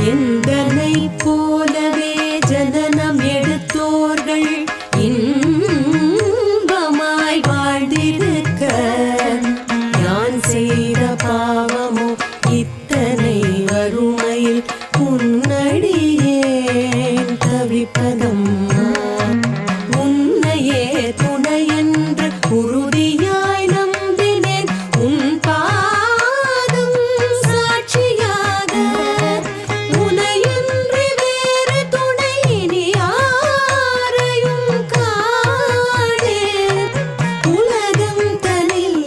எந்தனை போலவே ஜனனம் எடுத்தோர்கள் இன்பமாய் வாழ்ந்திருக்க யான் செய்த பாவமோ இத்தனை வறுமையில் உன்னடியேன் தவிப்பதம்மா. உன்னையே துணையென்று உறுதியாய் நம்பினேன் உன் பாதம் சாட்சியாக. உனையன்றி வேறு துணை இனி யாரையும் காணேன். உலகம் தனில்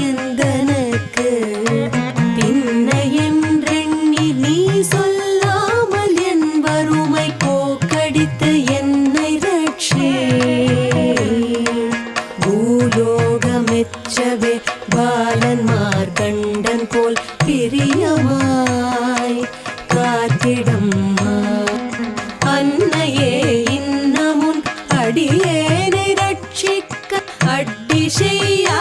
எந்தனக்கு பின்னை என்றெண்ணி நீ சொல்லாமல் என் வறுமை போக்கடித்து என்னை ரட்சே. பூலோகமெச்சவே பாலன்மார் கண்டன் போல் பிரியமாய் காத்திடம்மா. அன்னையே இன்னமுன் அடியேனை ரட்சிக்க அட்டி செய்யா